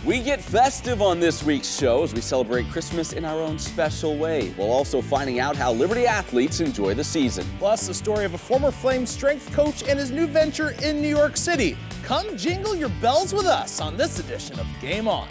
We get festive on this week's show as we celebrate Christmas in our own special way, while also finding out how Liberty athletes enjoy the season. Plus, the story of a former Flames strength coach and his new venture in New York City. Come jingle your bells with us on this edition of Game On.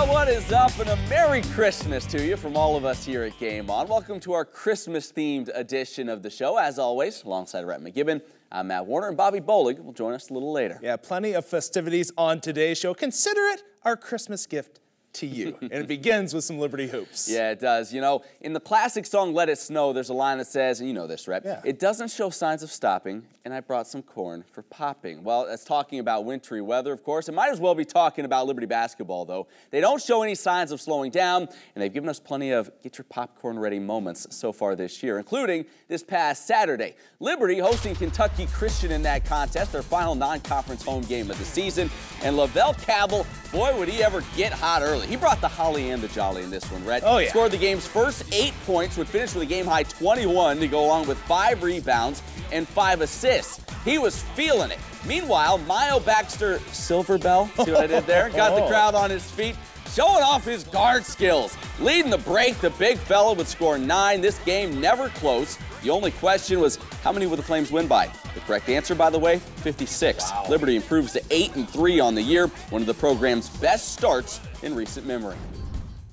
What is up, and a Merry Christmas to you from all of us here at Game On. Welcome to our Christmas-themed edition of the show. As always, alongside Rhett McGibbon, I'm Matt Warner, and Bobby Bolig will join us a little later. Yeah, plenty of festivities on today's show. Consider it our Christmas gift to you. And it begins with some Liberty hoops. Yeah, it does. You know, in the classic song Let It Snow, there's a line that says, and you know this, Rhett, yeah. It doesn't show signs of stopping, and I brought some corn for popping. Well, that's talking about wintry weather, of course. It might as well be talking about Liberty basketball, though. They don't show any signs of slowing down, and they've given us plenty of get your popcorn ready moments so far this year, including this past Saturday. Liberty hosting Kentucky Christian in that contest, their final non-conference home game of the season. And Lavelle Cabell, boy, would he ever get hot early. He brought the holly and the jolly in this one, Rhett. Oh, yeah. Scored the game's first 8 points, would finish with a game-high 21 to go along with 5 rebounds and 5 assists. He was feeling it. Meanwhile, Myo Baxter Silverbell, see what I did there? Got the crowd on his feet, showing off his guard skills. Leading the break, the big fella would score 9. This game never close. The only question was, how many would the Flames win by? The correct answer, by the way, 56. Wow. Liberty improves to 8-3 on the year, one of the program's best starts in recent memory.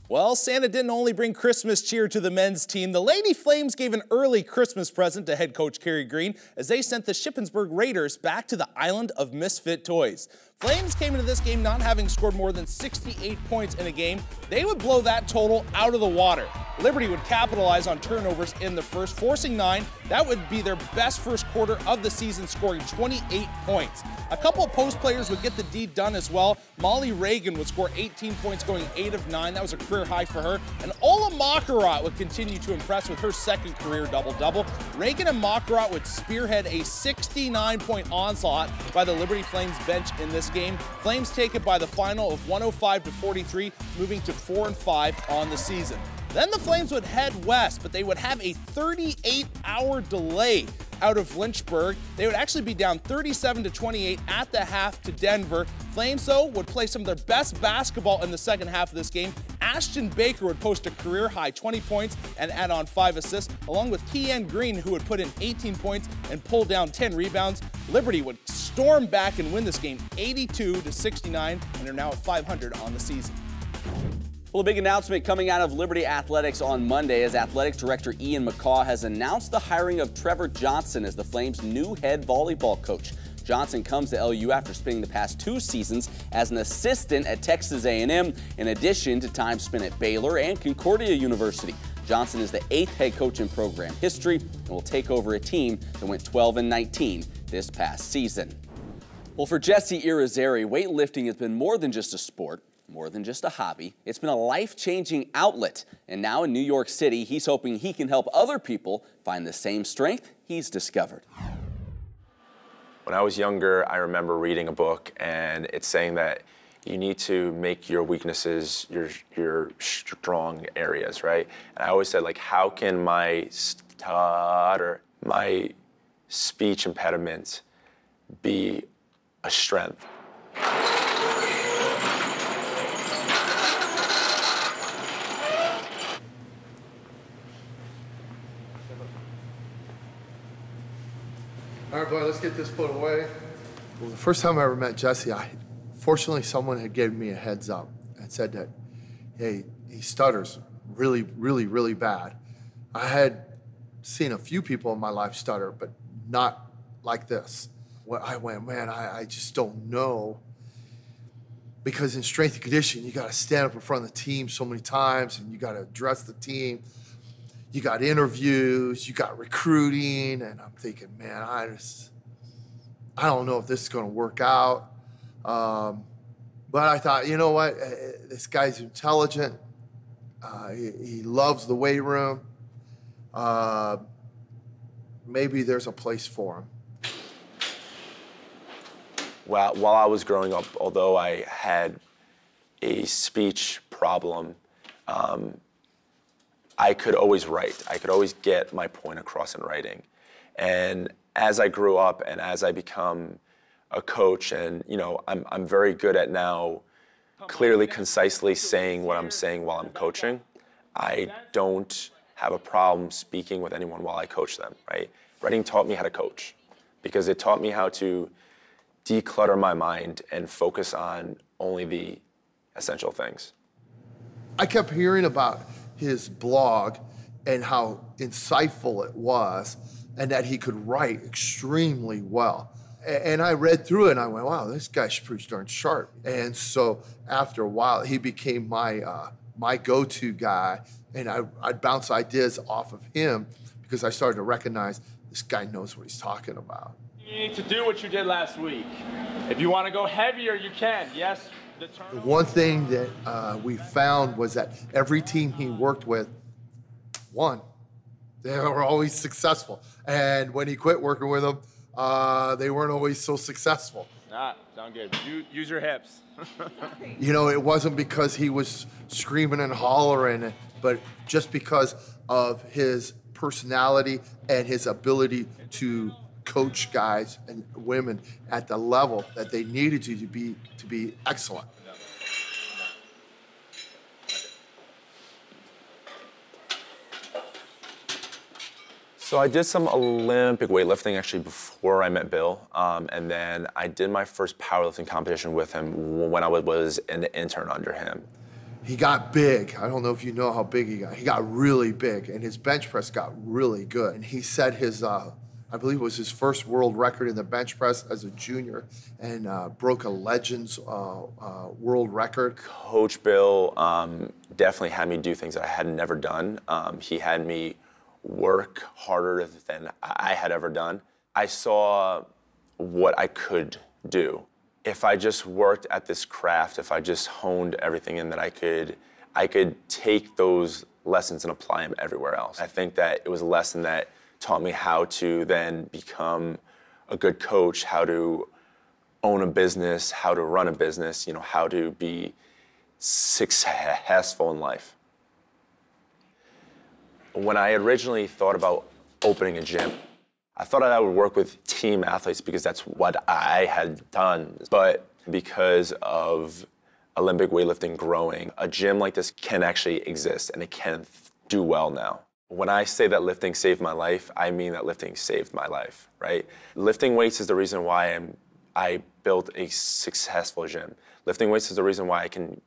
Well, Santa didn't only bring Christmas cheer to the men's team. The Lady Flames gave an early Christmas present to head coach Kerry Green as they sent the Shippensburg Raiders back to the island of misfit toys. Flames came into this game not having scored more than 68 points in a game. They would blow that total out of the water. Liberty would capitalize on turnovers in the first, forcing 9. That would be their best first quarter of the season, scoring 28 points. A couple of post players would get the deed done as well. Molly Reagan would score 18 points, going 8 of 9. That was a career high for her. And Ola Makarat would continue to impress with her second career double-double. Reagan and Makarat would spearhead a 69-point onslaught by the Liberty Flames bench in this game. Flames take it by the final of 105-43, moving to 4-5 on the season. Then the Flames would head west, but they would have a 38-hour delay out of Lynchburg. They would actually be down 37-28 at the half to Denver. Flames, though, would play some of their best basketball in the second half of this game. Ashton Baker would post a career-high 20 points and add on 5 assists, along with Tian Green, who would put in 18 points and pull down 10 rebounds. Liberty would storm back and win this game 82-69, and are now at 500 on the season. Well, a big announcement coming out of Liberty Athletics on Monday as Athletics Director Ian McCaw has announced the hiring of Trevor Johnson as the Flames' new head volleyball coach. Johnson comes to LU after spending the past 2 seasons as an assistant at Texas A&M, in addition to time spent at Baylor and Concordia University. Johnson is the 8th head coach in program history and will take over a team that went 12-19 this past season. Well, for Jesse Irizarry, weightlifting has been more than just a sport, more than just a hobby. It's been a life-changing outlet. And now in New York City, he's hoping he can help other people find the same strength he's discovered. When I was younger, I remember reading a book, and it's saying that you need to make your weaknesses your strong areas, right? And I always said, like, how can my stutter, my speech impediment be a strength? All right, boy, let's get this put away. Well, the first time I ever met Jesse, fortunately someone had given me a heads up and said that, hey, he stutters really, really, really bad. I had seen a few people in my life stutter, but not like this. I went, man, I just don't know. Because in strength and conditioning, you got to stand up in front of the team so many times, and you got to address the team. You got interviews, you got recruiting, and I'm thinking, man, I don't know if this is going to work out. But I thought, you know what? This guy's intelligent. He loves the weight room. Maybe there's a place for him. While I was growing up, although I had a speech problem, I could always write. I could always get my point across in writing. And as I grew up and as I become a coach, and I'm very good at now clearly, concisely saying what I'm saying while I'm coaching, I don't have a problem speaking with anyone while I coach them, right? Writing taught me how to coach because it taught me how to declutter my mind and focus on only the essential things. I kept hearing about his blog and how insightful it was and that he could write extremely well. And I read through it and I went, wow, this guy's pretty darn sharp. And so after a while, he became my go-to guy, and I'd bounce ideas off of him because I started to recognize this guy knows what he's talking about. You need to do what you did last week. If you want to go heavier, you can. Yes, the one thing that we found was that every team he worked with won. They were always successful. And when he quit working with them, they weren't always so successful. Sound good. Use your hips. It wasn't because he was screaming and hollering, but just because of his personality and his ability to coach guys and women at the level that they needed to be excellent. So I did some Olympic weightlifting actually before I met Bill, and then I did my first powerlifting competition with him when I was an intern under him. He got big. I don't know if you know how big he got. He got really big, and his bench press got really good. And he set his, I believe it was his first world record in the bench press as a junior, and broke a Legends world record. Coach Bill definitely had me do things that I had never done. He had me work harder than I had ever done. I saw what I could do. If I just worked at this craft, if I just honed everything in, that I could take those lessons and apply them everywhere else. I think that it was a lesson that taught me how to then become a good coach, how to own a business, how to run a business, how to be successful in life. When I originally thought about opening a gym, I thought I would work with team athletes because that's what I had done. But because of Olympic weightlifting growing, a gym like this can actually exist and it can do well now. When I say that lifting saved my life, I mean that lifting saved my life, right? Lifting weights is the reason why I built a successful gym. Lifting weights is the reason why I can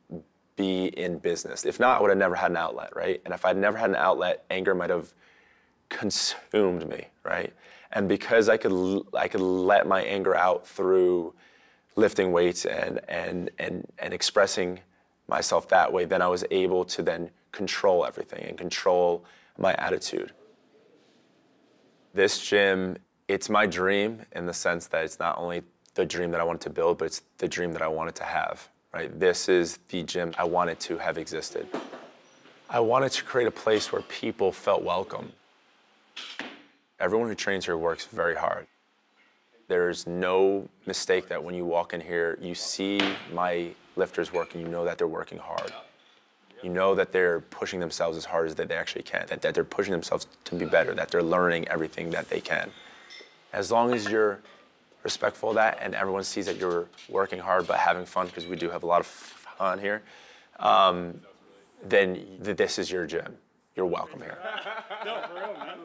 be in business. If not, I would have never had an outlet, right? And if I'd never had an outlet, anger might have consumed me, right? And because I could let my anger out through lifting weights and expressing myself that way, then I was able to then control everything and control my attitude. This gym, it's my dream in the sense that it's not only the dream that I wanted to build, but it's the dream that I wanted to have. Right? This is the gym I wanted to have existed. I wanted to create a place where people felt welcome. Everyone who trains here works very hard. There's no mistake that when you walk in here, you see my lifters working, you know that they're working hard. You know that they're pushing themselves as hard as they actually can, that they're pushing themselves to be better, that they're learning everything that they can. As long as you're respectful of that and everyone sees that you're working hard but having fun, because we do have a lot of fun here, then this is your gym. You're welcome here. No, for real, man.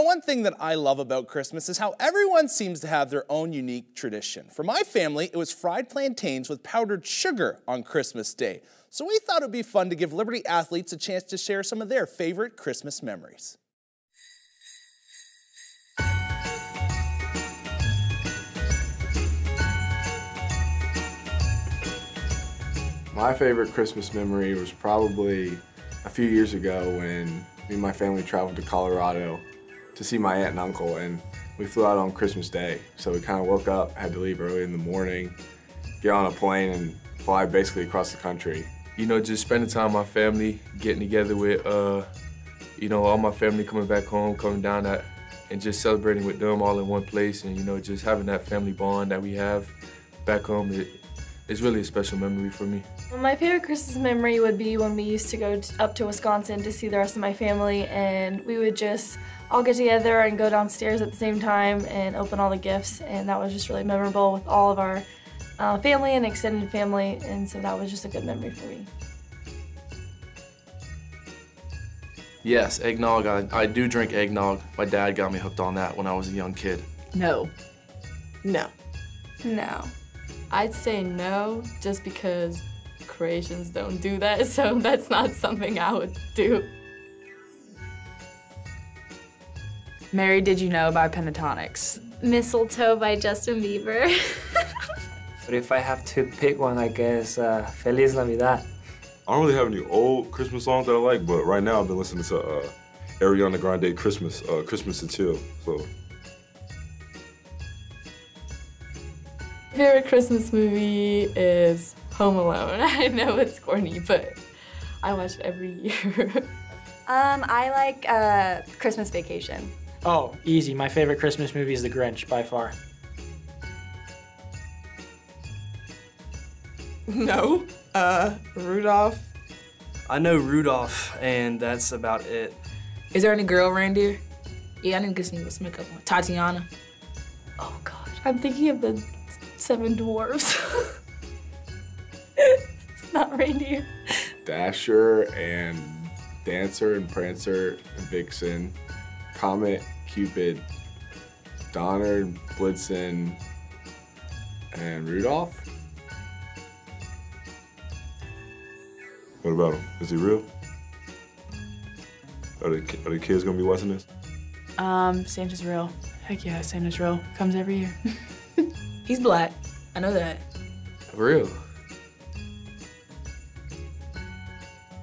One thing that I love about Christmas is how everyone seems to have their own unique tradition. For my family, it was fried plantains with powdered sugar on Christmas Day. So we thought it would be fun to give Liberty athletes a chance to share some of their favorite Christmas memories. My favorite Christmas memory was probably a few years ago when me and my family traveled to Colorado to see my aunt and uncle, and we flew out on Christmas Day. So we kind of woke up, had to leave early in the morning, get on a plane and fly basically across the country. Just spending time with my family, getting together with, all my family coming back home, coming down and just celebrating with them all in one place, and, just having that family bond that we have back home. it's really a special memory for me. Well, my favorite Christmas memory would be when we used to go up to Wisconsin to see the rest of my family, and we would just all get together and go downstairs at the same time and open all the gifts, and that was just really memorable with all of our family and extended family, and so that was just a good memory for me. Yes, eggnog. I do drink eggnog. My dad got me hooked on that when I was a young kid. No. No. No. I'd say no, just because Croatians don't do that, so that's not something I would do. Mary, Did You Know by Pentatonics. Mistletoe by Justin Bieber. But if I have to pick one, I guess Feliz Navidad. I don't really have any old Christmas songs that I like, but right now I've been listening to Ariana Grande Christmas, Christmas and Chill, so. Favorite Christmas movie is Home Alone. I know it's corny, but I watch it every year. I like Christmas Vacation. Oh, easy. My favorite Christmas movie is The Grinch, by far. No. Rudolph. I know Rudolph, and that's about it. Is there any girl reindeer? Yeah, I need to see what's make up one. Tatiana. Oh God, I'm thinking of the 7 Dwarfs. It's not reindeer. Dasher and Dancer and Prancer and Vixen, Comet, Cupid, Donner, Blitzen, and Rudolph. What about him? Is he real? Are the kids gonna be watching this? Santa's real. Heck yeah, Santa's real. Comes every year. He's black. I know that. Real.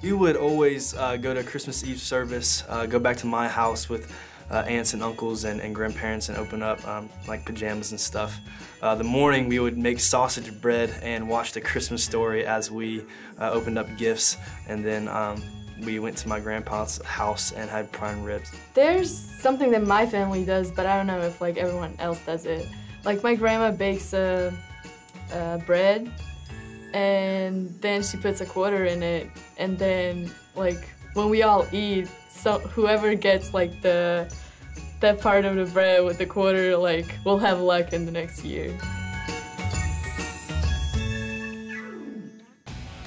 We would always go to Christmas Eve service, go back to my house with aunts and uncles and grandparents and open up like pajamas and stuff. The morning we would make sausage bread and watch The Christmas Story as we opened up gifts, and then we went to my grandpa's house and had prime ribs. There's something that my family does, but I don't know if like everyone else does it. Like my grandma bakes bread, and then she puts a quarter in it, and then like when we all eat, so whoever gets like that part of the bread with the quarter, like, will have luck in the next year.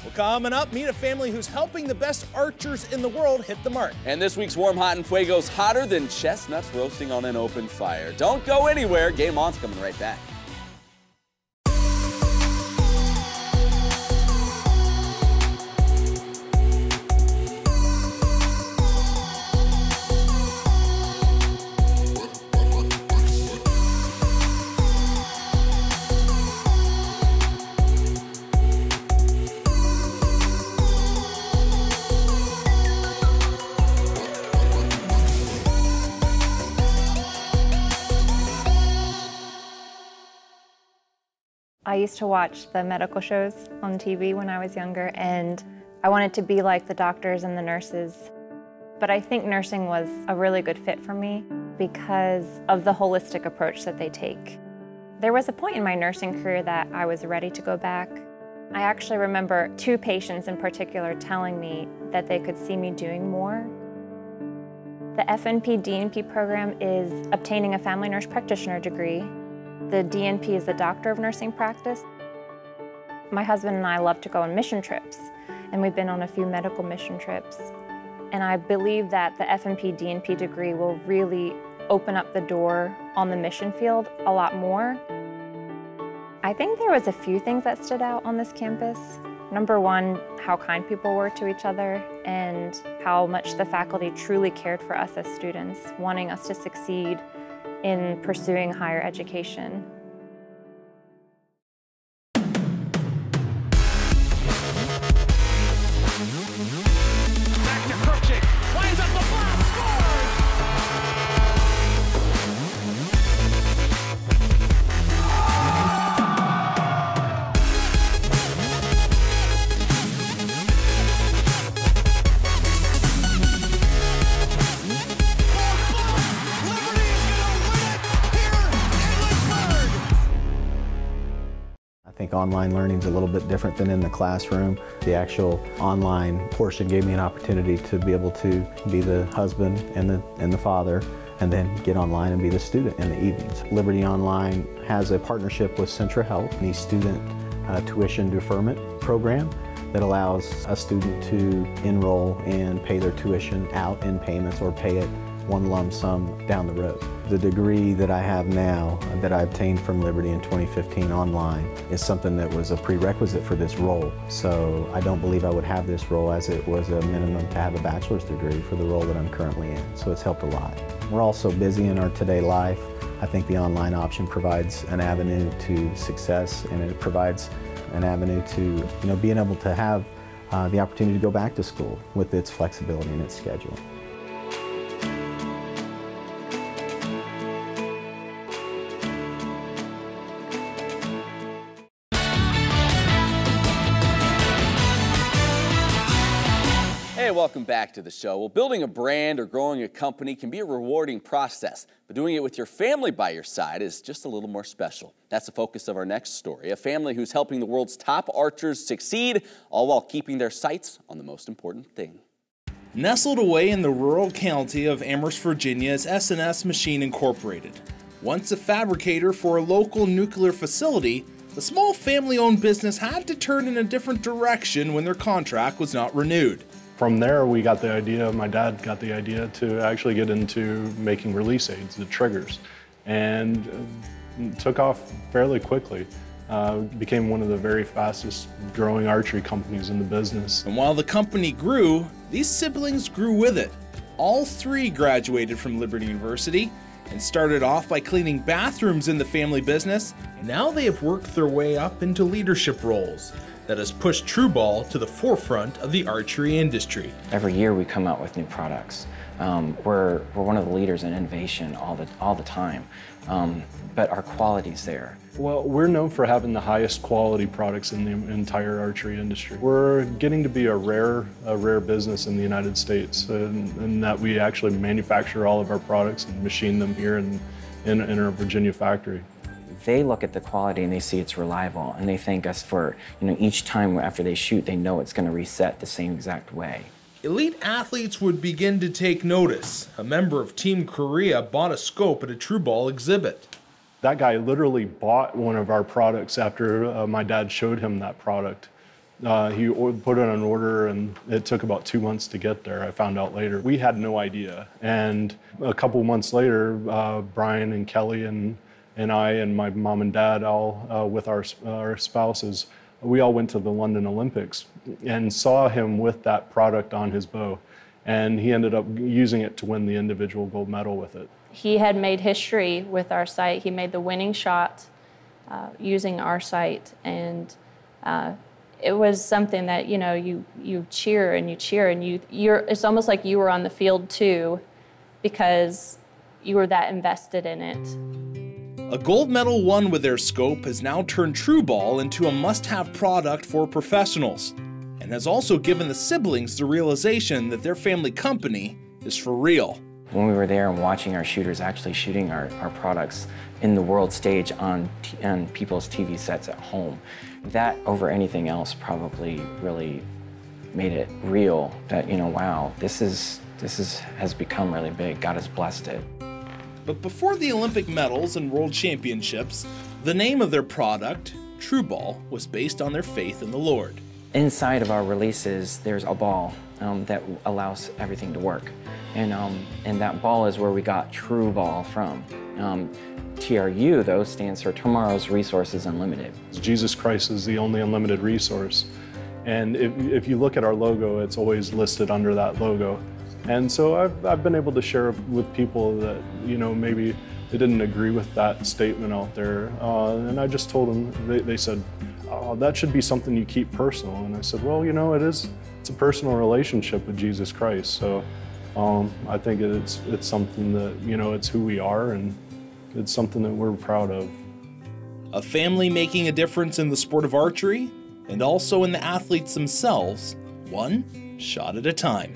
Well, coming up, meet a family who's helping the best archers in the world hit the mark. And this week's Warm, Hot, and Fuego's hotter than chestnuts roasting on an open fire. Don't go anywhere. Game On's coming right back. I used to watch the medical shows on TV when I was younger, and I wanted to be like the doctors and the nurses. But I think nursing was a really good fit for me because of the holistic approach that they take. There was a point in my nursing career that I was ready to go back. I actually remember 2 patients in particular telling me that they could see me doing more. The FNP-DNP program is obtaining a family nurse practitioner degree. The DNP is the Doctor of Nursing Practice. My husband and I love to go on mission trips, and we've been on a few medical mission trips. And I believe that the FNP-DNP degree will really open up the door on the mission field a lot more. I think there was a few things that stood out on this campus. Number one, how kind people were to each other and how much the faculty truly cared for us as students, wanting us to succeed in pursuing higher education. Online learning is a little bit different than in the classroom. The actual online portion gave me an opportunity to be able to be the husband and the father, and then get online and be the student in the evenings. Liberty Online has a partnership with Centra Health, the student tuition deferment program that allows a student to enroll and pay their tuition out in payments or pay it one lump sum down the road. The degree that I have now that I obtained from Liberty in 2015 online is something that was a prerequisite for this role. So I don't believe I would have this role as it was a minimum to have a bachelor's degree for the role that I'm currently in. So it's helped a lot. We're all so busy in our today life. I think the online option provides an avenue to success, and it provides an avenue to being able to have the opportunity to go back to school with its flexibility and its schedule. Hey, welcome back to the show. Well, building a brand or growing a company can be a rewarding process, but doing it with your family by your side is just a little more special. That's the focus of our next story, a family who's helping the world's top archers succeed, all while keeping their sights on the most important thing. Nestled away in the rural county of Amherst, Virginia is S&S Machine Incorporated. Once a fabricator for a local nuclear facility, the small family-owned business had to turn in a different direction when their contract was not renewed. From there, we got the idea, my dad got the idea to actually get into making release aids, the triggers, and took off fairly quickly. Became one of the very fastest growing archery companies in the business. And while the company grew, these siblings grew with it. All three graduated from Liberty University and started off by cleaning bathrooms in the family business. Now they have worked their way up into leadership roles that has pushed True Ball to the forefront of the archery industry. Every year we come out with new products. We're one of the leaders in innovation all the time, but our quality's there. Well, we're known for having the highest quality products in the entire archery industry. We're getting to be a rare business in the United States, in that we actually manufacture all of our products and machine them here in our Virginia factory. They look at the quality and they see it's reliable, and they thank us for, each time after they shoot, they know it's going to reset the same exact way. Elite athletes would begin to take notice. A member of Team Korea bought a scope at a True Ball exhibit. That guy literally bought one of our products after my dad showed him that product. He put it on order, and it took about 2 months to get there. I found out later. We had no idea. And a couple months later, Brian and Kelly and I and my mom and dad, all with our spouses, we all went to the London Olympics and saw him with that product on his bow. And he ended up using it to win the individual gold medal with it. He had made history with our sight. He made the winning shot using our sight. And it was something that, you cheer and you cheer, and it's almost like you were on the field too, because you were that invested in it. A gold medal won with their scope has now turned True Ball into a must-have product for professionals, and has also given the siblings the realization that their family company is for real. When we were there and watching our shooters actually shooting our products in the world stage on people's TV sets at home, that over anything else probably really made it real that, wow, this has become really big. God has blessed it. But before the Olympic medals and World Championships, the name of their product, True Ball, was based on their faith in the Lord. Inside of our releases, there's a ball that allows everything to work. And that ball is where we got True Ball from. TRU, though, stands for Tomorrow's Resources Unlimited. Jesus Christ is the only unlimited resource. And if you look at our logo, it's always listed under that logo. And so I've been able to share with people that, maybe they didn't agree with that statement out there. And I just told them, they said, oh, that should be something you keep personal. And I said, well, it's a personal relationship with Jesus Christ. So I think it's something that, it's who we are, and it's something that we're proud of. A family making a difference in the sport of archery, and also in the athletes themselves, one shot at a time.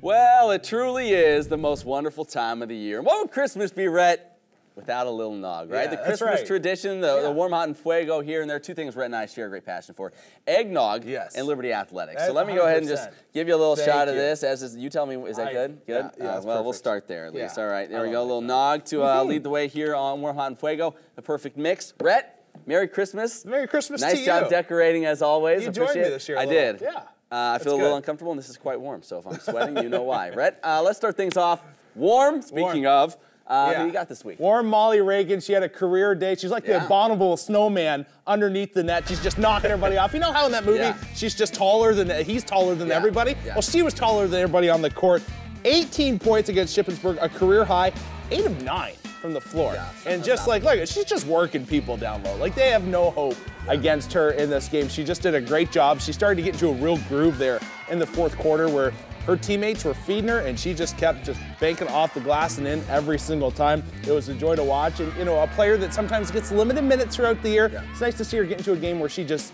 Well, it truly is the most wonderful time of the year. What would Christmas be, Rhett, without a little nog, right? Yeah, the that's Christmas right. tradition, the warm, hot, and fuego here, and there are two things Rhett and I share a great passion for: eggnog and Liberty Athletics. So let me go ahead and just give you a little shot of this. You tell me, is that good? Good? Yeah, well, we'll start there at least. All right, there we go. A little nog to lead the way here on warm, hot, and fuego. The perfect mix. Rhett, Merry Christmas. Merry Christmas to you. Nice job decorating as always. You joined me this year. I did. Yeah. I feel a little uncomfortable, and this is quite warm, so if I'm sweating, you know why. Rhett, let's start things off warm. Speaking of, who you got this week? Warm Molly Reagan. She had a career day. She's like the abominable snowman underneath the net. She's just knocking everybody off. You know how in that movie she's just taller than he's taller than everybody? Yeah. Well, she was taller than everybody on the court. 18 points against Shippensburg, a career high, 8 of 9 from the floor. Yeah, and just like, look, she's just working people down low. Like, they have no hope against her in this game. She just did a great job. She started to get into a real groove there in the fourth quarter where her teammates were feeding her, and she just kept banking off the glass and in every single time. It was a joy to watch. And, you know, a player that sometimes gets limited minutes throughout the year, it's nice to see her get into a game where she just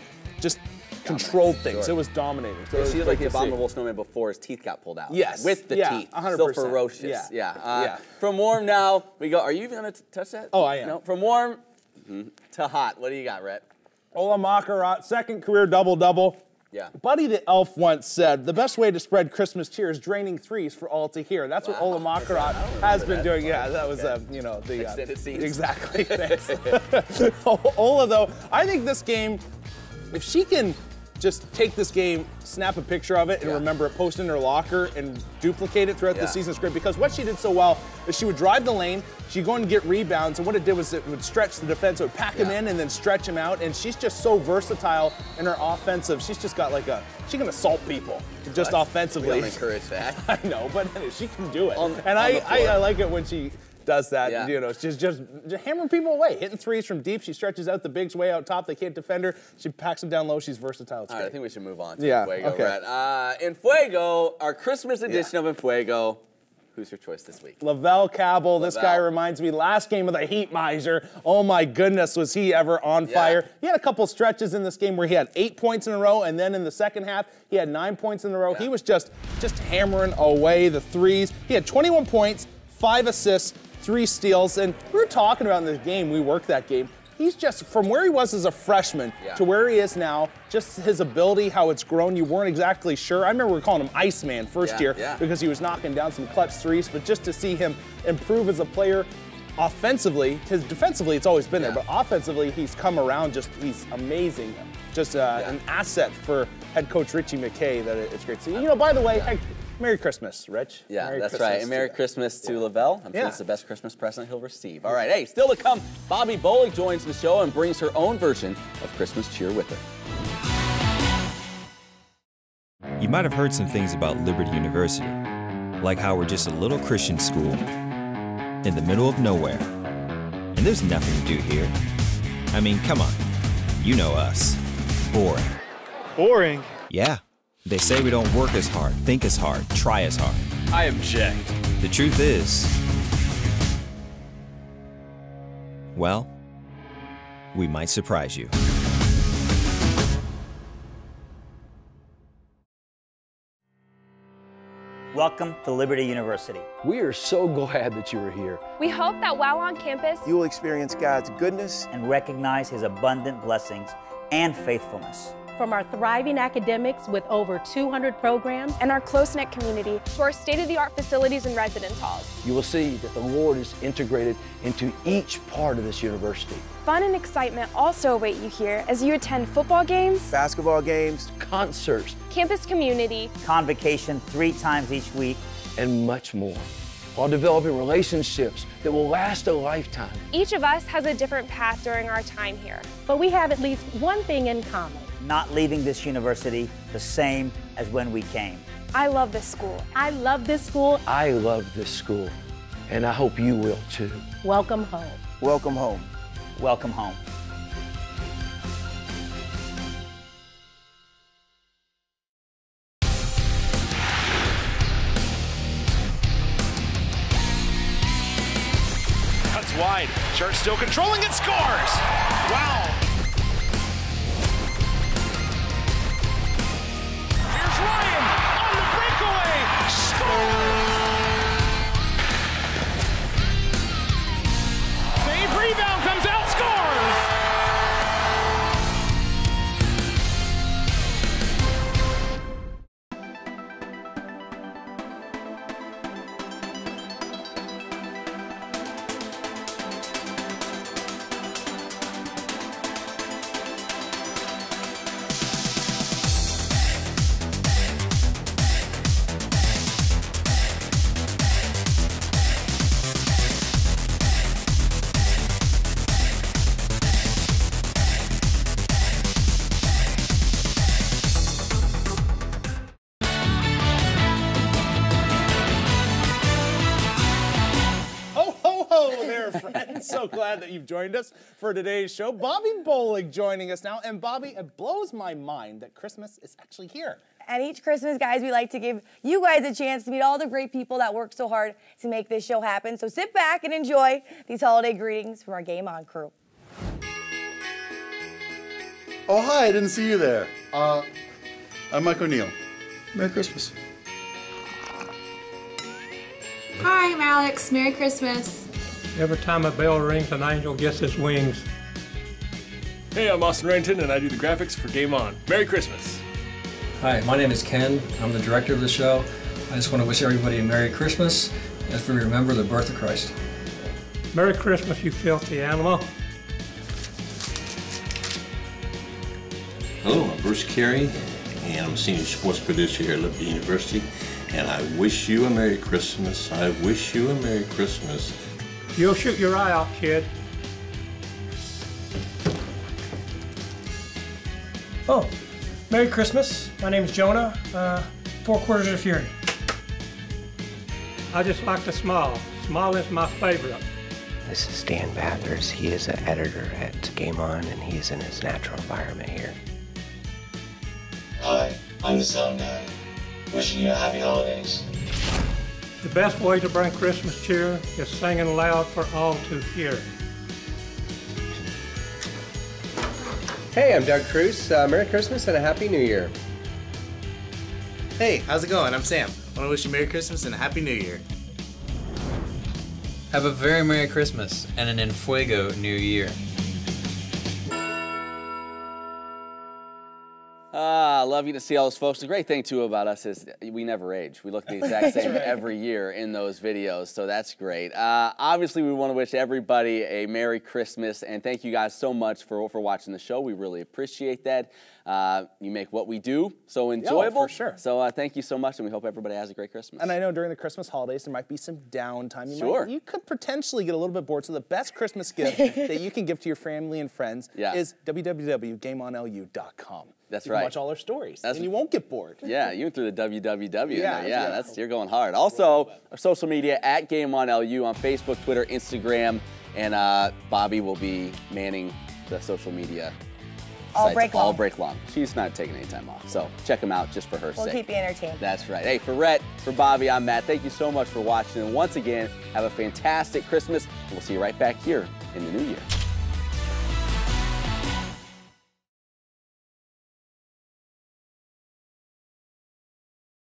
controlled things. It was dominating. So she was like the abominable snowman before his teeth got pulled out. Yes. With the teeth. 100%. Still ferocious. From warm now, we go. Are you even going to touch that? Oh, I am. No. From warm to hot. What do you got, Rhett? Ola Makarat, second career double-double. Yeah. Buddy the Elf once said, the best way to spread Christmas cheer is draining threes for all to hear. That's what Ola Makarat has been doing. Yeah, that was, you know, the... extended scenes. Exactly. Thanks. Ola, though, I think this game, if she can just take this game, snap a picture of it, and remember it, post it in her locker, and duplicate it throughout the season, it's great. Because what she did so well is she would drive the lane, she'd go and get rebounds, and what it did was it would stretch the defense, it would pack him in and then stretch him out, and she's just so versatile in her offensive. She's just got like she can assault people just offensively. We don't encourage that. I know, but she can do it. I like it when she does that, you know, she's just hammering people away, hitting threes from deep. She stretches out the bigs way out top. They can't defend her. She packs them down low. She's versatile. All right, I think we should move on to Fuego, Rhett. In Fuego, our Christmas edition of In Fuego, who's your choice this week? Lavelle Cabell. This guy reminds me, last game of the Heat Miser. Oh my goodness, was he ever on fire. He had a couple stretches in this game where he had 8 points in a row, and then in the second half, he had 9 points in a row. He was just hammering away the threes. He had 21 points, 5 assists, 3 steals, and we were talking about in this game, we worked that game, he's just, from where he was as a freshman to where he is now, just his ability, how it's grown, you weren't exactly sure. I remember we were calling him Iceman first year because he was knocking down some clutch threes, but just to see him improve as a player offensively, because defensively it's always been there, but offensively he's come around, he's amazing. Just an asset for head coach Richie McKay that it's great to see. You know, by the way, Merry Christmas, Rich. Yeah, Merry that's Christmas right. And Merry Christmas to Lavelle. I'm sure it's the best Christmas present he'll receive. All right, hey, still to come, Bobby Bolick joins the show and brings her own version of Christmas cheer with her. You might have heard some things about Liberty University, like how we're just a little Christian school in the middle of nowhere. And there's nothing to do here. I mean, come on. You know us. Boring. Boring? Yeah. They say we don't work as hard, think as hard, try as hard. I object. The truth is, well, we might surprise you. Welcome to Liberty University. We are so glad that you are here. We hope that while on campus, you will experience God's goodness and recognize His abundant blessings and faithfulness. From our thriving academics with over 200 programs and our close-knit community to our state-of-the-art facilities and residence halls. You will see that the Lord is integrated into each part of this university. Fun and excitement also await you here as you attend football games, basketball games, concerts, campus community, convocation 3 times each week, and much more, while developing relationships that will last a lifetime. Each of us has a different path during our time here, but we have at least one thing in common. Not leaving this university the same as when we came. I love this school. I love this school. I love this school, and I hope you will too. Welcome home. Welcome home. Welcome home. Cuts wide. Church still controlling and scores. Wow. Here's Ryan on the breakaway. Scores. So glad that you've joined us for today's show. Bobby Bowling joining us now. And Bobby, it blows my mind that Christmas is actually here. And each Christmas, guys, we like to give you guys a chance to meet all the great people that work so hard to make this show happen. So sit back and enjoy these holiday greetings from our Game On crew. Oh, hi, I didn't see you there. I'm Mike O'Neill. Merry Christmas. Hi, I'm Alex. Merry Christmas. Every time a bell rings, an angel gets his wings. Hey, I'm Austin Ranton, and I do the graphics for Game On. Merry Christmas. Hi, my name is Ken. I'm the director of the show. I just want to wish everybody a Merry Christmas as we remember the birth of Christ. Merry Christmas, you filthy animal. Hello, I'm Bruce Carey, and I'm a senior sports producer here at Liberty University, and I wish you a Merry Christmas. I wish you a Merry Christmas. You'll shoot your eye out, kid. Oh, Merry Christmas. My name's Jonah, 4 Quarters of Fury. I just like to smile. Smile is my favorite. This is Dan Bathurst. He is an editor at Game On, and he is in his natural environment here. Hi, I'm the sound guy. Wishing you a happy holidays. The best way to bring Christmas cheer is singing loud for all to hear. Hey, I'm Doug Cruz. Merry Christmas and a Happy New Year. Hey, how's it going? I'm Sam. I want to wish you Merry Christmas and a Happy New Year. Have a very Merry Christmas and an En Fuego New Year. I love you to see all those folks. The great thing, too, about us is we never age. We look the exact same every year in those videos, so that's great. Obviously, we want to wish everybody a Merry Christmas, and thank you guys so much for watching the show. We really appreciate that. You make what we do so enjoyable. For sure. So thank you so much, and we hope everybody has a great Christmas. And I know during the Christmas holidays, there might be some downtime. You could potentially get a little bit bored, so the best Christmas gift that you can give to your family and friends is www.gameonlu.com. That's you right. Can watch all our stories, and you won't get bored. Yeah, you threw the www in there. You're going hard. Also, our social media at GameOnLU on Facebook, Twitter, Instagram, and Bobby will be manning the social media all break long. She's not taking any time off, so check them out just for her sake. We'll keep you entertained. That's right. Hey, for Rhett, for Bobby, I'm Matt. Thank you so much for watching, and once again, have a fantastic Christmas, and we'll see you right back here in the new year.